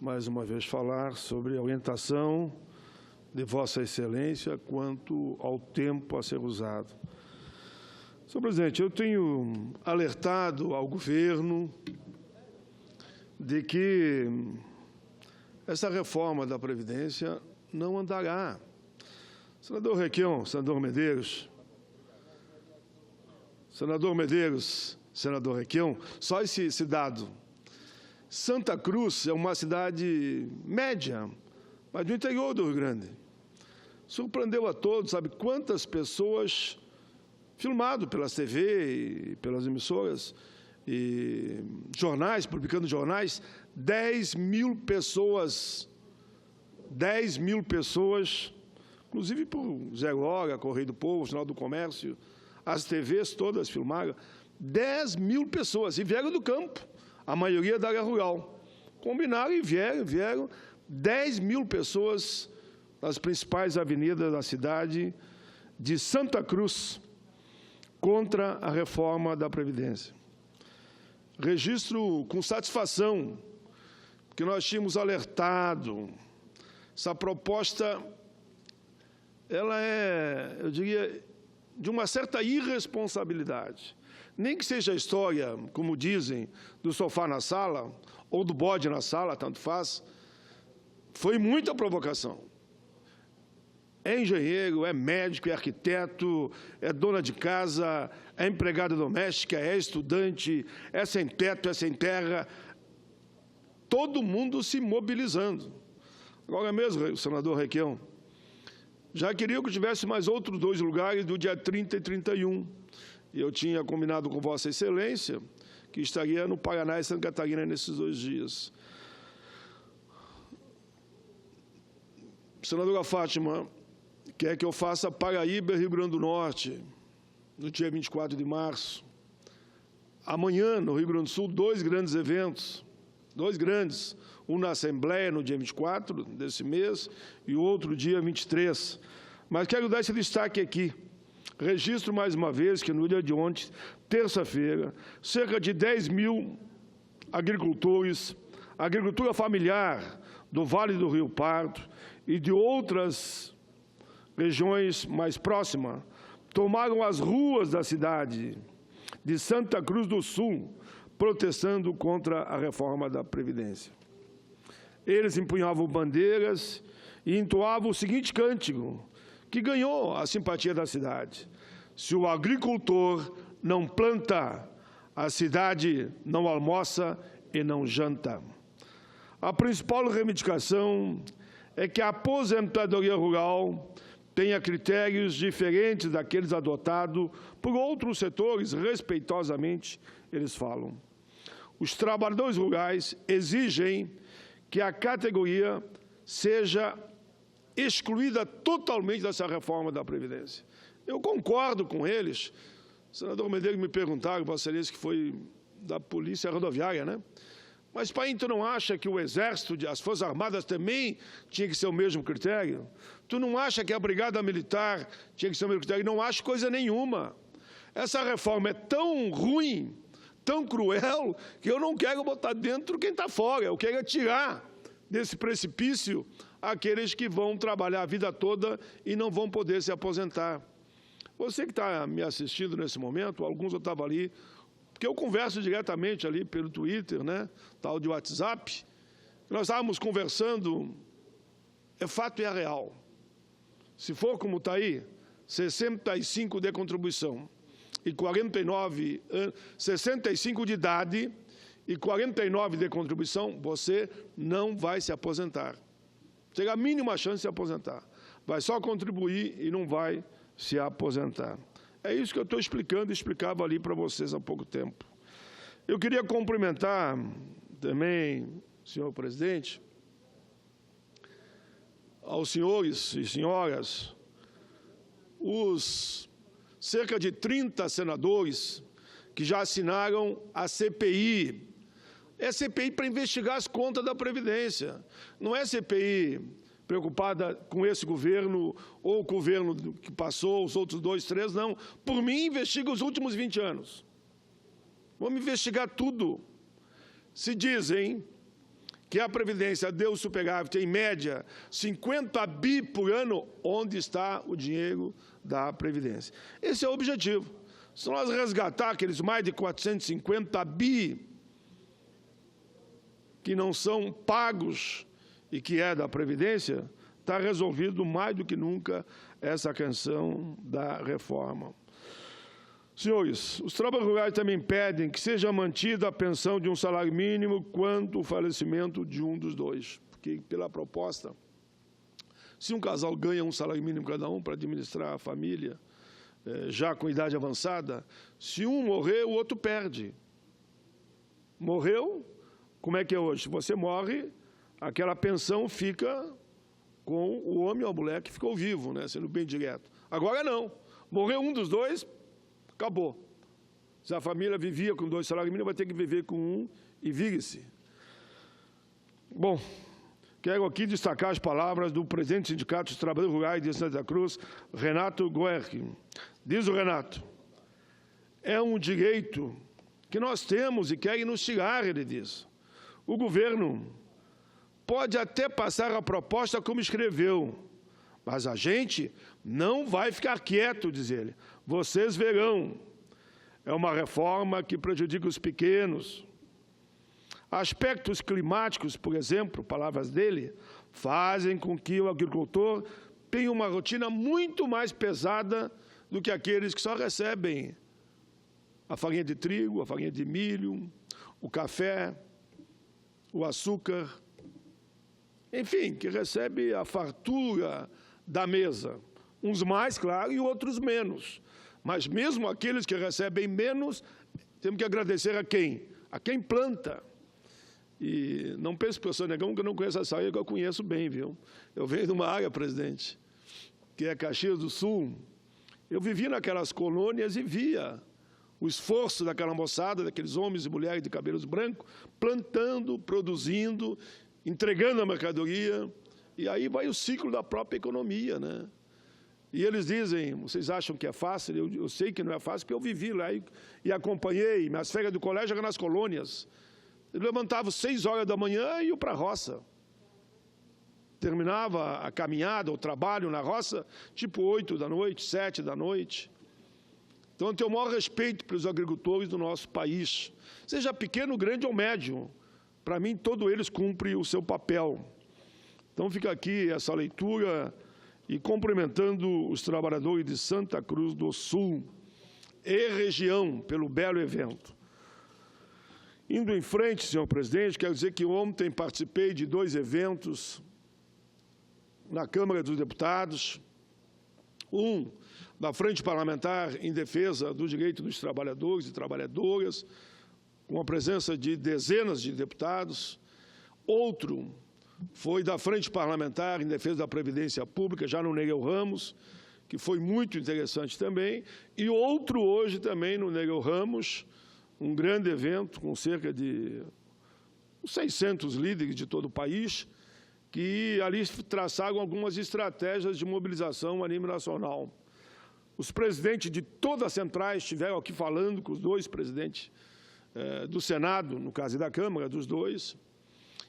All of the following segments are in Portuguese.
mais uma vez falar sobre a orientação de Vossa Excelência quanto ao tempo a ser usado. Senhor presidente, eu tenho alertado ao governo de que essa reforma da Previdência não andará. Senador Requião, senador Medeiros, senador Requião, só esse dado. Santa Cruz é uma cidade média, mas do interior do Rio Grande. Surpreendeu a todos, sabe quantas pessoas, filmado pelas TV e pelas emissoras, e jornais, publicando jornais, 10 mil pessoas, inclusive por Zé Hora, Correio do Povo, Jornal do Comércio, as TVs todas filmaram, 10 mil pessoas, e vieram do campo, a maioria da área rural. Combinaram e vieram 10 mil pessoas nas principais avenidas da cidade de Santa Cruz contra a reforma da Previdência. Registro com satisfação que nós tínhamos alertado. Essa proposta, ela é, eu diria, de uma certa irresponsabilidade. Nem que seja a história, como dizem, do sofá na sala, ou do bode na sala, tanto faz, foi muita provocação. É engenheiro, é médico, é arquiteto, é dona de casa, é empregada doméstica, é estudante, é sem teto, é sem terra. Todo mundo se mobilizando. Agora mesmo, senador Requião, já queria que tivesse mais outros 2 lugares do dia 30 e 31. Eu tinha combinado com Vossa Excelência que estaria no Paraná e Santa Catarina nesses 2 dias. Senadora Fátima quer que eu faça Paraíba e Rio Grande do Norte, no dia 24 de março. Amanhã, no Rio Grande do Sul, 2 grandes eventos, 2 grandes, um na Assembleia, no dia 24 desse mês, e outro dia 23. Mas quero dar esse destaque aqui. Registro mais uma vez que no dia de ontem, terça-feira, cerca de 10 mil agricultores, agricultura familiar do Vale do Rio Pardo e de outras regiões mais próximas, tomaram as ruas da cidade de Santa Cruz do Sul, protestando contra a reforma da Previdência. Eles empunhavam bandeiras e entoavam o seguinte cântico, que ganhou a simpatia da cidade: se o agricultor não planta, a cidade não almoça e não janta. A principal reivindicação é que a aposentadoria rural tenha critérios diferentes daqueles adotados por outros setores, respeitosamente, eles falam. Os trabalhadores rurais exigem que a categoria seja excluída totalmente dessa reforma da Previdência. Eu concordo com eles. O senador Medeiros me perguntaram, Vossa Excelência, que foi da Polícia Rodoviária, né? Mas, pai, tu não acha que o Exército, as Forças Armadas também tinha que ser o mesmo critério? Tu não acha que a Brigada Militar tinha que ser o mesmo critério? Não acho coisa nenhuma. Essa reforma é tão ruim, tão cruel, que eu não quero botar dentro quem está fora. Eu quero tirar desse precipício aqueles que vão trabalhar a vida toda e não vão poder se aposentar. Você que está me assistindo nesse momento, alguns eu estava ali, porque eu converso diretamente ali pelo Twitter, né, tal de WhatsApp, nós estávamos conversando, é fato e é real. Se for como está aí, 65 de contribuição e 49, 65 de idade e 49 de contribuição, você não vai se aposentar. Terá a mínima chance de se aposentar. Vai só contribuir e não vai se aposentar. É isso que eu estou explicando e explicava ali para vocês há pouco tempo. Eu queria cumprimentar também, senhor presidente, aos senhores e senhoras, os cerca de 30 senadores que já assinaram a CPI. É CPI para investigar as contas da Previdência. Não é CPI preocupada com esse governo ou o governo que passou, os outros 2, 3, não. Por mim, investiga os últimos 20 anos. Vamos investigar tudo. Se dizem que a Previdência deu superávit, em média, 50 bi por ano, onde está o dinheiro da Previdência? Esse é o objetivo. Se nós resgatar aqueles mais de 450 bi que não são pagos e que é da Previdência, está resolvido mais do que nunca essa questão da reforma. Senhores, os trabalhadores rurais também pedem que seja mantida a pensão de um salário mínimo quanto o falecimento de um dos dois. Porque, pela proposta, se um casal ganha um salário mínimo cada um para administrar a família, já com idade avançada, se um morrer, o outro perde. Morreu, como é que é hoje? Se você morre, aquela pensão fica com o homem ou a mulher que ficou vivo, né, sendo bem direto. Agora não. Morreu um dos dois, acabou. Se a família vivia com 2 salários mínimos, vai ter que viver com um e vire-se. Bom, quero aqui destacar as palavras do presidente do Sindicato dos Trabalhadores Rurais de Santa Cruz, Renato Guerri. Diz o Renato, é um direito que nós temos e querem nos tirar, ele diz. O governo pode até passar a proposta como escreveu, mas a gente não vai ficar quieto, diz ele. Vocês verão. É uma reforma que prejudica os pequenos. Aspectos climáticos, por exemplo, palavras dele, fazem com que o agricultor tenha uma rotina muito mais pesada do que aqueles que só recebem a farinha de trigo, a farinha de milho, o café, o açúcar, enfim, que recebe a fartura da mesa. Uns mais, claro, e outros menos. Mas mesmo aqueles que recebem menos, temos que agradecer a quem? A quem planta. E não pense, professor Negão, que eu não conheço essa área, que eu conheço bem, viu? Eu venho de uma área, presidente, que é Caxias do Sul. Eu vivi naquelas colônias e via o esforço daquela moçada, daqueles homens e mulheres de cabelos brancos, plantando, produzindo, entregando a mercadoria, e aí vai o ciclo da própria economia, né? E eles dizem, vocês acham que é fácil? Eu sei que não é fácil, porque eu vivi lá e acompanhei, minhas férias do colégio eram nas colônias. Eu levantava às 6 horas da manhã e ia para a roça. Terminava a caminhada, o trabalho na roça, tipo 8 da noite, 7 da noite. Então, eu tenho o maior respeito pelos agricultores do nosso país, seja pequeno, grande ou médio. Para mim, todos eles cumprem o seu papel. Então, fica aqui essa leitura e cumprimentando os trabalhadores de Santa Cruz do Sul e região pelo belo evento. Indo em frente, senhor presidente, quero dizer que ontem participei de 2 eventos na Câmara dos Deputados, um da Frente Parlamentar em Defesa do Direito dos Trabalhadores e Trabalhadoras, com a presença de dezenas de deputados. Outro foi da Frente Parlamentar em Defesa da Previdência Pública, já no Nereu Ramos, que foi muito interessante também. E outro hoje também no Nereu Ramos, um grande evento com cerca de 600 líderes de todo o país, que ali traçaram algumas estratégias de mobilização a nível nacional. Os presidentes de todas as centrais estiveram aqui falando com os 2 presidentes do Senado, no caso da Câmara, dos 2,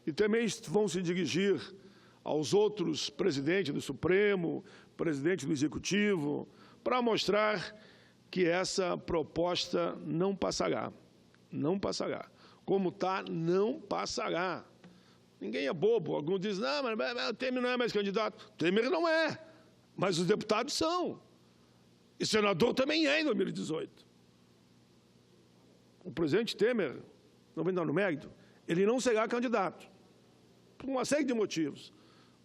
e também vão se dirigir aos outros presidentes do Supremo, presidente do Executivo, para mostrar que essa proposta não passará. Não passará. Como está, não passará. Ninguém é bobo. Alguns dizem, não, mas o Temer não é mais candidato. O Temer não é, mas os deputados são. E senador também é em 2018. O presidente Temer, não vou entrar no mérito, ele não será candidato, por uma série de motivos.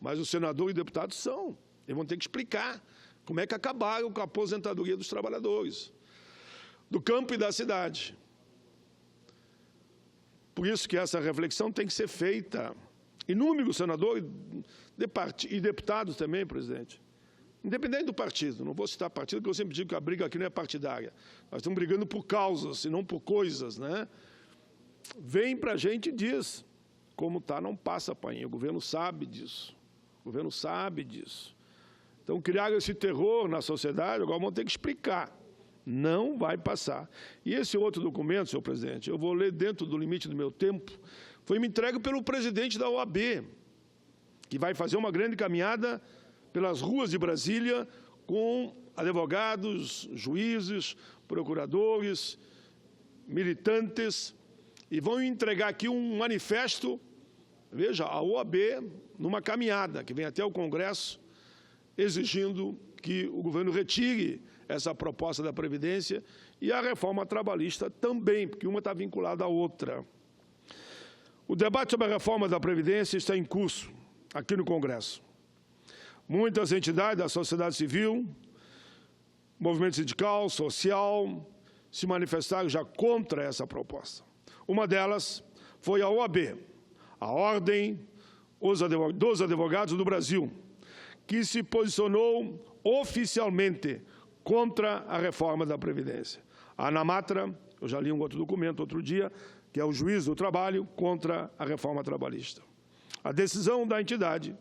Mas os senadores e deputados são. Eles vão ter que explicar como é que acabaram com a aposentadoria dos trabalhadores, do campo e da cidade. Por isso que essa reflexão tem que ser feita. Inúmeros senadores e deputados também, presidente, independente do partido, não vou citar partido, porque eu sempre digo que a briga aqui não é partidária. Nós estamos brigando por causas e não por coisas, né? Vem para a gente e diz, como está, não passa, pai. O governo sabe disso. O governo sabe disso. Então, criaram esse terror na sociedade, agora vão ter que explicar. Não vai passar. E esse outro documento, senhor presidente, eu vou ler dentro do limite do meu tempo, foi me entregue pelo presidente da OAB, que vai fazer uma grande caminhada pelas ruas de Brasília com advogados, juízes, procuradores, militantes, e vão entregar aqui um manifesto, veja, a OAB, numa caminhada que vem até o Congresso, exigindo que o governo retire essa proposta da Previdência e a reforma trabalhista também, porque uma está vinculada à outra. O debate sobre a reforma da Previdência está em curso aqui no Congresso. Muitas entidades da sociedade civil, movimento sindical, social, se manifestaram já contra essa proposta. Uma delas foi a OAB, a Ordem dos Advogados do Brasil, que se posicionou oficialmente contra a reforma da Previdência. A ANAMATRA, eu já li um outro documento outro dia, que é o Juiz do Trabalho, contra a reforma trabalhista. A decisão da entidade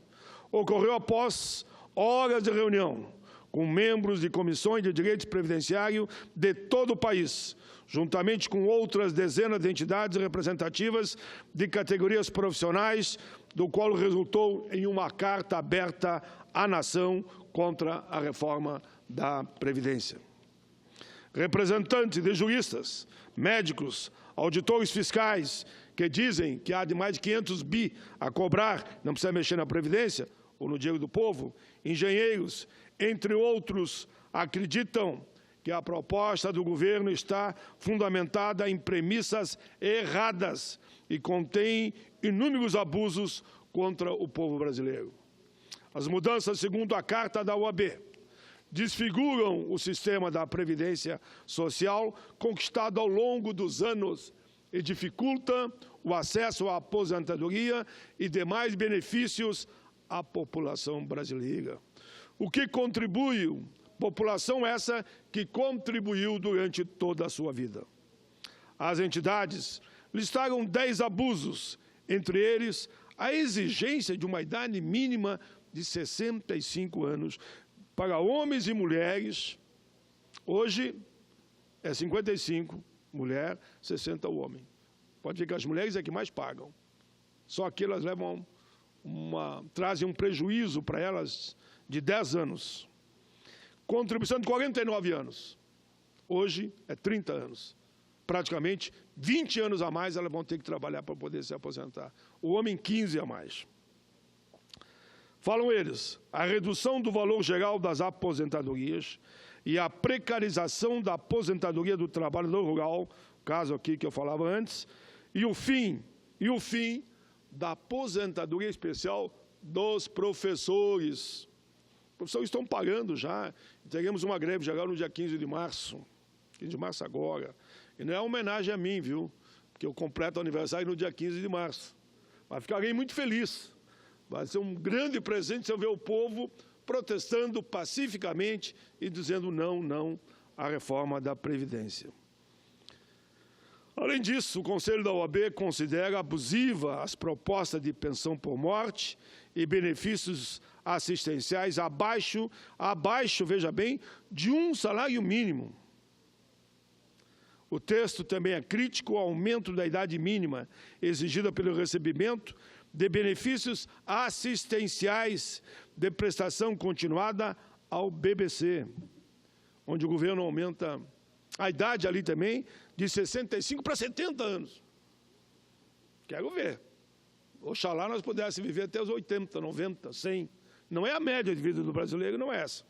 ocorreu após horas de reunião com membros de comissões de direito previdenciário de todo o país, juntamente com outras dezenas de entidades representativas de categorias profissionais, do qual resultou em uma carta aberta à nação contra a reforma da Previdência. Representantes de juristas, médicos, auditores fiscais, que dizem que há de mais de 500 bi a cobrar, não precisa mexer na Previdência, ou no dinheiro do povo, engenheiros, entre outros, acreditam que a proposta do governo está fundamentada em premissas erradas e contém inúmeros abusos contra o povo brasileiro. As mudanças, segundo a Carta da OAB, desfiguram o sistema da Previdência Social conquistado ao longo dos anos e dificultam o acesso à aposentadoria e demais benefícios à população brasileira. O que contribuiu, população essa que contribuiu durante toda a sua vida. As entidades listaram 10 abusos, entre eles a exigência de uma idade mínima de 65 anos para homens e mulheres. Hoje é 55 mulher, 60 o homem. Pode ver que as mulheres é que mais pagam. Só que elas levam trazem um prejuízo para elas de 10 anos. Contribuição de 49 anos. Hoje é 30 anos. Praticamente 20 anos a mais elas vão ter que trabalhar para poder se aposentar. O homem 15 a mais. Falam eles, a redução do valor geral das aposentadorias e a precarização da aposentadoria do trabalhador rural, caso aqui que eu falava antes, e o fim da aposentadoria especial dos professores. Os professores estão pagando já. Teremos uma greve geral no dia 15 de março. 15 de março agora. E não é uma homenagem a mim, viu? Porque eu completo o aniversário no dia 15 de março. Mas ficarei muito feliz. Vai ser um grande presente se eu ver o povo protestando pacificamente e dizendo não à reforma da Previdência. Além disso, o Conselho da OAB considera abusiva as propostas de pensão por morte e benefícios assistenciais abaixo, veja bem, de um salário mínimo. O texto também é crítico ao aumento da idade mínima exigida pelo recebimento de benefícios assistenciais de prestação continuada ao BBC, onde o governo aumenta a idade ali também de 65 para 70 anos. Quero ver. Oxalá nós pudéssemos viver até os 80, 90, 100. Não é a média de vida do brasileiro, não é essa.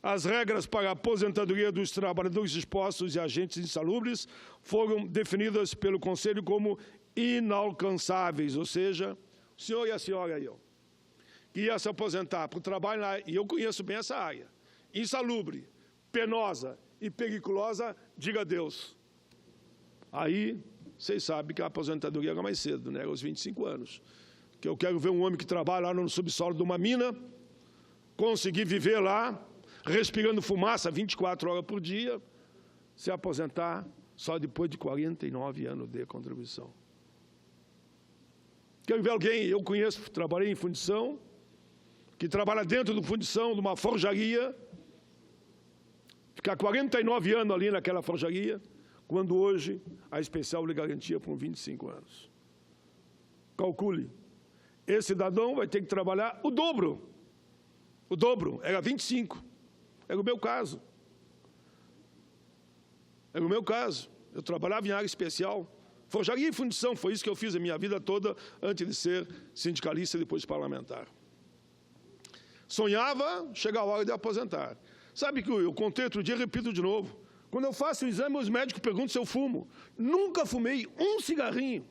As regras para a aposentadoria dos trabalhadores expostos e agentes insalubres foram definidas pelo Conselho como inalcançáveis, ou seja, o senhor e a senhora aí, ó, que ia se aposentar para o trabalho lá, e eu conheço bem essa área, insalubre, penosa e periculosa, diga adeus. Aí, vocês sabem que a aposentadoria era mais cedo, né, aos 25 anos. Que eu quero ver um homem que trabalha lá no subsolo de uma mina, conseguir viver lá, respirando fumaça 24 horas por dia, se aposentar só depois de 49 anos de contribuição. Quero ver alguém, eu conheço, trabalhei em fundição, que trabalha dentro de fundição, de uma forjaria, ficar 49 anos ali naquela forjaria, quando hoje a especial lhe garantia por 25 anos. Calcule. Esse cidadão vai ter que trabalhar o dobro. O dobro, era 25. Era o meu caso. Era o meu caso. Eu trabalhava em área especial. Forjaria e fundição, foi isso que eu fiz a minha vida toda, antes de ser sindicalista e depois parlamentar. Sonhava chegar a hora de aposentar. Sabe que eu contei outro dia, repito de novo. Quando eu faço o exame, os médicos perguntam se eu fumo. Nunca fumei um cigarrinho.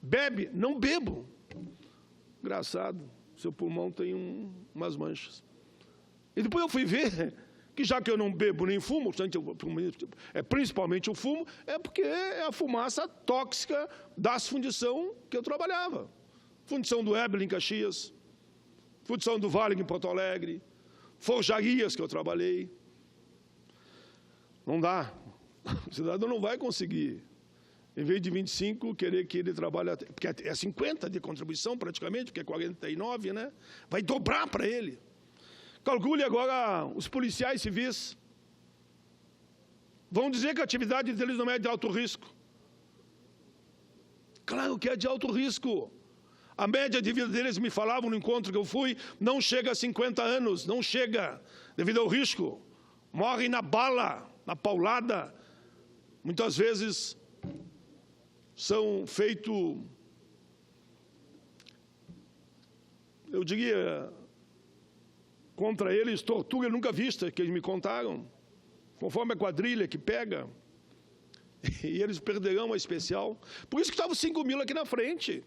Bebe? Não bebo. Engraçado, seu pulmão tem umas manchas. E depois eu fui ver que já que eu não bebo nem fumo, principalmente o fumo, é porque é a fumaça tóxica das fundição que eu trabalhava. Fundição do Éber em Caxias, fundição do Vale em Porto Alegre, forjarias que eu trabalhei. Não dá. O cidadão não vai conseguir, em vez de 25, querer que ele trabalhe, porque é 50 de contribuição praticamente, porque é 49, né? Vai dobrar para ele. Calcule agora os policiais civis. Vão dizer que a atividade deles não é de alto risco. Claro que é de alto risco. A média de vida deles, me falavam no encontro que eu fui, não chega a 50 anos, não chega, devido ao risco. Morrem na bala, na paulada. Muitas vezes são feitos, eu diria, contra eles, tortura nunca vista, que eles me contaram, conforme a quadrilha que pega, e eles perderão a especial. Por isso que estavam 5 mil aqui na frente.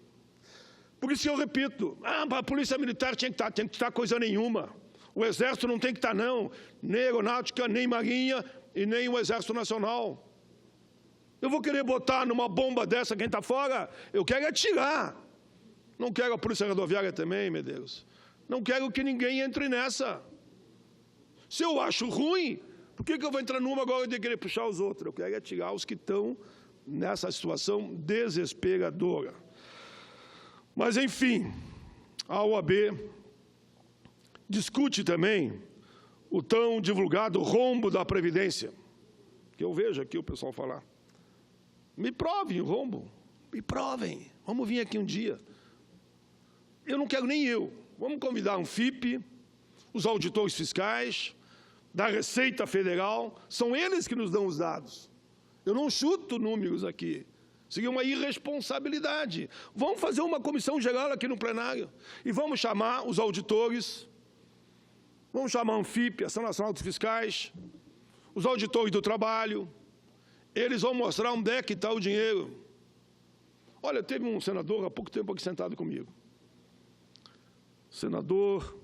Por isso que eu repito, a polícia militar tinha que estar coisa nenhuma. O exército não tem que estar, não, nem aeronáutica, nem marinha e nem o exército nacional. Eu vou querer botar numa bomba dessa quem está fora? Eu quero atirar. Não quero a polícia rodoviária também, Medeiros. Não quero que ninguém entre nessa. Se eu acho ruim, por que eu vou entrar numa agora de querer puxar os outros? Eu quero atirar os que estão nessa situação desesperadora. Mas, enfim, a OAB discute também o tão divulgado rombo da Previdência, que eu vejo aqui o pessoal falar. Me provem o rombo, me provem. Vamos vir aqui um dia. Eu não quero nem eu. Vamos convidar um FIP, os auditores fiscais, da Receita Federal, são eles que nos dão os dados. Eu não chuto números aqui. Seria uma irresponsabilidade. Vamos fazer uma comissão geral aqui no plenário e vamos chamar os auditores, vamos chamar a ANFIP, Ação Nacional dos Fiscais, os auditores do trabalho, eles vão mostrar onde é que está o dinheiro. Olha, teve um senador há pouco tempo aqui sentado comigo. O senador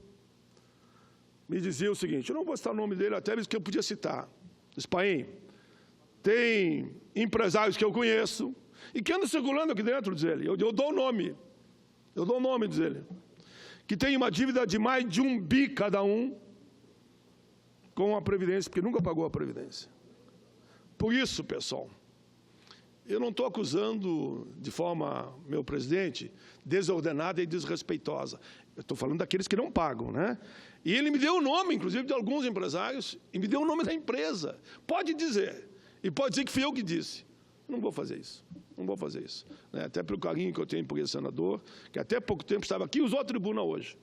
me dizia o seguinte, eu não vou citar o nome dele, até mesmo que eu podia citar. Espaim, tem empresários que eu conheço e que andam circulando aqui dentro, diz ele. Eu dou o nome. Eu dou o nome, diz ele. Que tem uma dívida de mais de 1 bi cada um com a Previdência, porque nunca pagou a Previdência. Por isso, pessoal, eu não estou acusando de forma, meu presidente, desordenada e desrespeitosa. Eu estou falando daqueles que não pagam, né? E ele me deu o nome, inclusive, de alguns empresários, e me deu o nome da empresa. Pode dizer, e pode dizer que fui eu que disse. Não vou fazer isso, não vou fazer isso. Né? Até pelo carinho que eu tenho por esse senador, que até pouco tempo estava aqui e usou a tribuna hoje.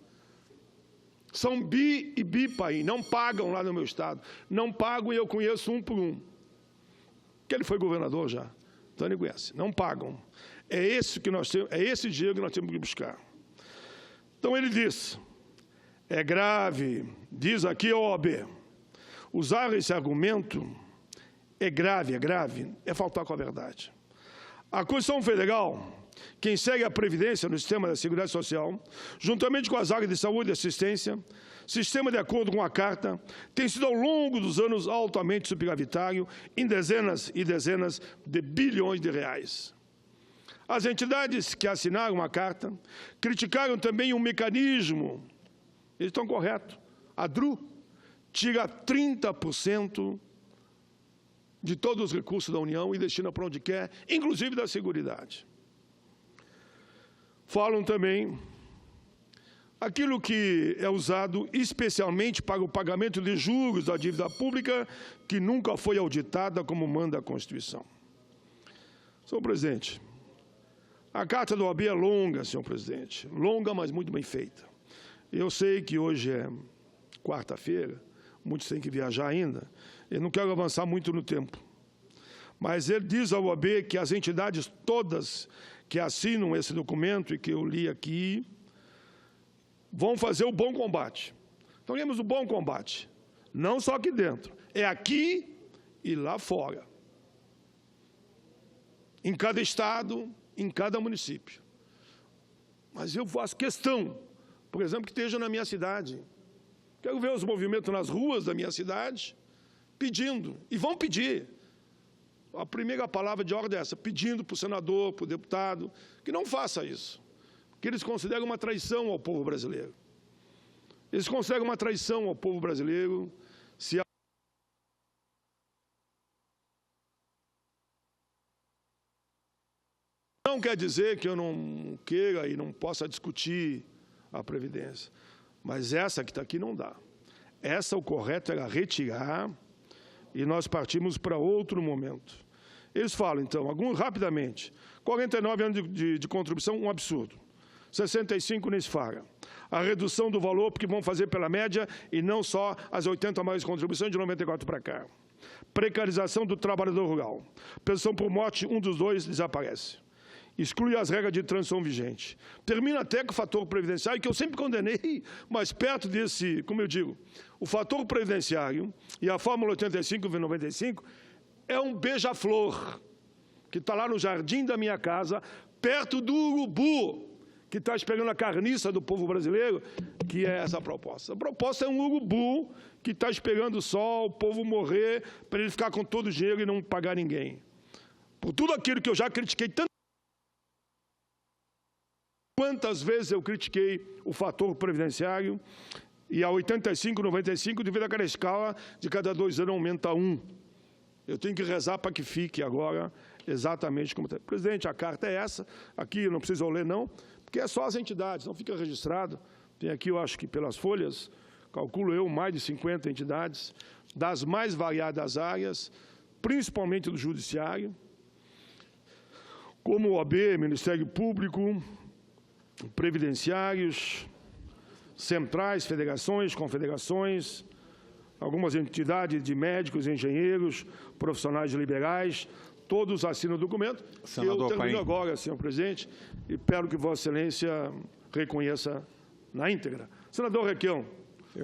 São bi e bipaí, não pagam lá no meu estado. Não pagam e eu conheço um por um. Que ele foi governador já, então ele conhece. Não pagam. É esse que nós temos, é esse dinheiro que nós temos que buscar. Então ele diz, é grave, diz aqui a OAB, usar esse argumento é grave, é faltar com a verdade. A Constituição Federal, que segue a Previdência no sistema da Seguridade Social, juntamente com as áreas de saúde e assistência, sistema de acordo com a Carta, tem sido ao longo dos anos altamente superavitário em dezenas e dezenas de bilhões de reais. As entidades que assinaram a Carta criticaram também o mecanismo, eles estão corretos, a DRU tira 30% de todos os recursos da União e destina para onde quer, inclusive da Seguridade. Falam também aquilo que é usado especialmente para o pagamento de juros da dívida pública, que nunca foi auditada como manda a Constituição. Senhor presidente, A carta do OAB é longa, senhor presidente, longa, mas muito bem feita. Eu sei que hoje é quarta-feira, muitos têm que viajar ainda, eu não quero avançar muito no tempo. Mas ele diz ao OAB que as entidades todas que assinam esse documento e que eu li aqui vão fazer o bom combate. Então, temos o bom combate, não só aqui dentro, é aqui e lá fora. Em cada estado, em cada município. Mas eu faço questão, por exemplo, que esteja na minha cidade. Quero ver os movimentos nas ruas da minha cidade pedindo, e vão pedir. A primeira palavra de ordem é essa, pedindo para o senador, para o deputado, que não faça isso, porque eles consideram uma traição ao povo brasileiro. Eles consideram uma traição ao povo brasileiro se não quer dizer que eu não queira e não possa discutir a Previdência, mas essa que está aqui não dá. Essa, o correto era retirar e nós partimos para outro momento. Eles falam, então, rapidamente, 49 anos de contribuição, um absurdo. 65 nem se fala. A redução do valor, porque vão fazer pela média e não só as 80 maiores contribuições de 94 para cá. Precarização do trabalhador rural. Pensão por morte, um dos dois desaparece. Exclui as regras de transição vigente. Termina até com o fator previdenciário, que eu sempre condenei, mas perto desse, como eu digo, o fator previdenciário e a fórmula 85/95 é um beija-flor, que está lá no jardim da minha casa, perto do urubu, que está esperando a carniça do povo brasileiro, que é essa proposta. A proposta é um urubu que está esperando só o povo morrer para ele ficar com todo o dinheiro e não pagar ninguém. Por tudo aquilo que eu já critiquei tanto. Quantas vezes eu critiquei o fator previdenciário e a 85/95, devido àquela escala, de cada 2 anos aumenta 1. Eu tenho que rezar para que fique agora exatamente como está. Presidente, a carta é essa. Aqui não precisa ler, não, porque é só as entidades, não fica registrado. Tem aqui, eu acho que pelas folhas, calculo eu, mais de 50 entidades, das mais variadas áreas, principalmente do Judiciário, como o OAB, Ministério Público, previdenciários, centrais, federações, confederações, algumas entidades de médicos, engenheiros, profissionais liberais, todos assinam o documento. Senador eu termino Paim. agora, senhor presidente, e espero que Vossa Excelência reconheça na íntegra. Senador Requião,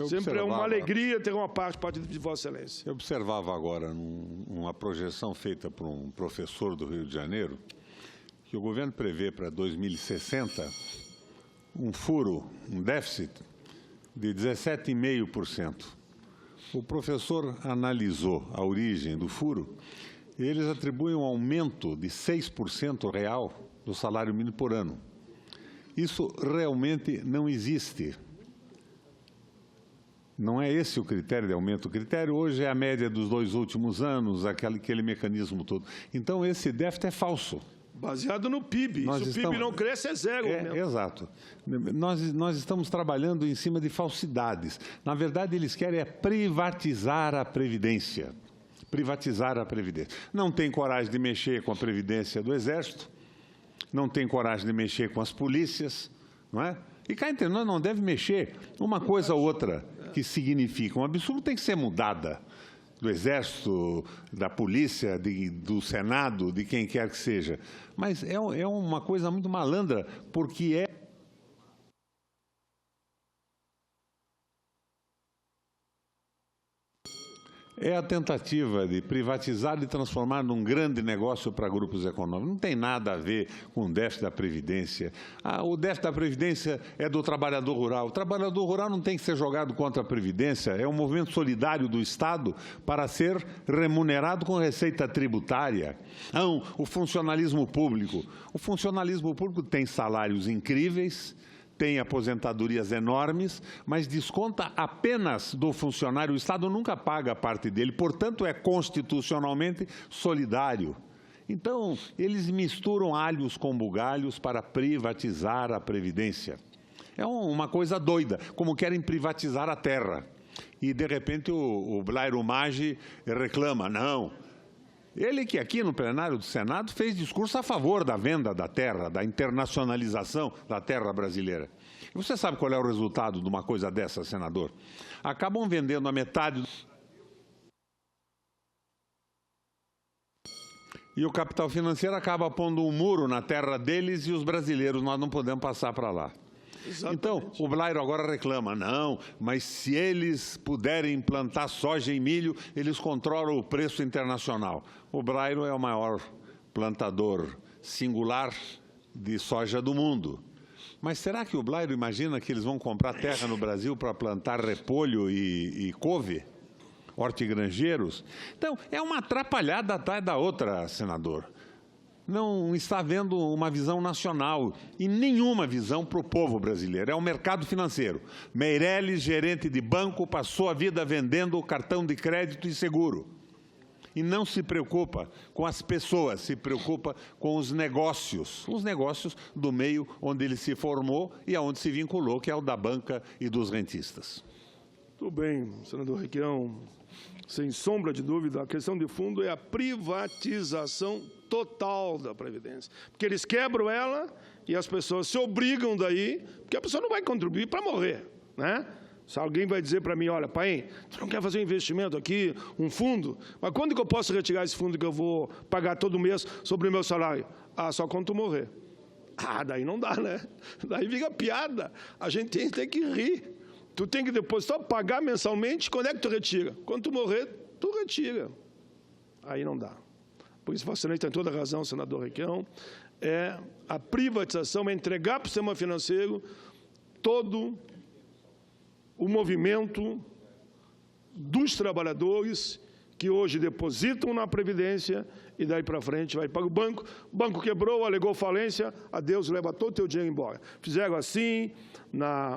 sempre é uma alegria ter uma parte de Vossa Excelência. Eu observava agora uma projeção feita por um professor do Rio de Janeiro, que o governo prevê para 2060 um furo, um déficit de 17,5%. O professor analisou a origem do furo e eles atribuem um aumento de 6% real do salário mínimo por ano. Isso realmente não existe. Não é esse o critério de aumento. O critério hoje é a média dos 2 últimos anos, aquele mecanismo todo. Então, esse déficit é falso. Baseado no PIB. Se o PIB não cresce, é zero. Exato. Nós estamos trabalhando em cima de falsidades. Na verdade, eles querem privatizar a Previdência. Privatizar a Previdência. Não tem coragem de mexer com a Previdência do Exército, não tem coragem de mexer com as polícias, não é? E cá entre nós não deve mexer. Uma coisa ou outra que significa um absurdo tem que ser mudada. Do Exército, da Polícia, do Senado, de quem quer que seja. Mas é uma coisa muito malandra, porque é a tentativa de privatizar e transformar num grande negócio para grupos econômicos. Não tem nada a ver com o déficit da Previdência. O déficit da Previdência é do trabalhador rural. O trabalhador rural não tem que ser jogado contra a Previdência. É um movimento solidário do Estado para ser remunerado com receita tributária. Não, o funcionalismo público. O funcionalismo público tem salários incríveis, tem aposentadorias enormes, mas desconta apenas do funcionário. O Estado nunca paga a parte dele, portanto, é constitucionalmente solidário. Então, eles misturam alhos com bugalhos para privatizar a Previdência. É uma coisa doida, como querem privatizar a terra. E, de repente, o Blairo Maggi reclama, não, Ele que aqui no plenário do Senado fez discurso a favor da venda da terra, da internacionalização da terra brasileira. E você sabe qual é o resultado de uma coisa dessa, senador? Acabam vendendo a metade e o capital financeiro acaba pondo um muro na terra deles e os brasileiros, nós não podemos passar para lá. Exatamente. Então, o Blairo agora reclama, não, mas se eles puderem plantar soja e milho, eles controlam o preço internacional. O Blairo é o maior plantador singular de soja do mundo. Mas será que o Blairo imagina que eles vão comprar terra no Brasil para plantar repolho e couve? Hortigranjeiros? Então, é uma atrapalhada atrás da outra, senador. Não está havendo uma visão nacional e nenhuma visão para o povo brasileiro. É o mercado financeiro. Meirelles, gerente de banco, passou a vida vendendo cartão de crédito e seguro. E não se preocupa com as pessoas, se preocupa com os negócios do meio onde ele se formou e aonde se vinculou, que é o da banca e dos rentistas. Tudo bem, senador Requião. Sem sombra de dúvida, a questão de fundo é a privatização total da Previdência. Porque eles quebram ela e as pessoas se obrigam daí, porque a pessoa não vai contribuir para morrer, né? Se alguém vai dizer para mim, olha, pai, tu não quer fazer um investimento aqui, um fundo? Mas quando que eu posso retirar esse fundo que eu vou pagar todo mês sobre o meu salário? Ah, só quando tu morrer. Ah, daí não dá, né? Daí fica piada. A gente tem que rir. Tu tem que depositar, pagar mensalmente, quando é que tu retira? Quando tu morrer, tu retira. Aí não dá. Por isso, você tem toda a razão, senador Requião, a privatização, é entregar para o sistema financeiro todo o movimento dos trabalhadores que hoje depositam na Previdência e daí para frente vai para o banco. O banco quebrou, alegou falência, adeus, leva todo o teu dinheiro embora. Fizeram assim,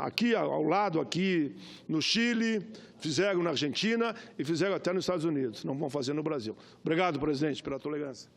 aqui ao lado, aqui no Chile, fizeram na Argentina e fizeram até nos Estados Unidos. Não vão fazer no Brasil. Obrigado, presidente, pela tolerância.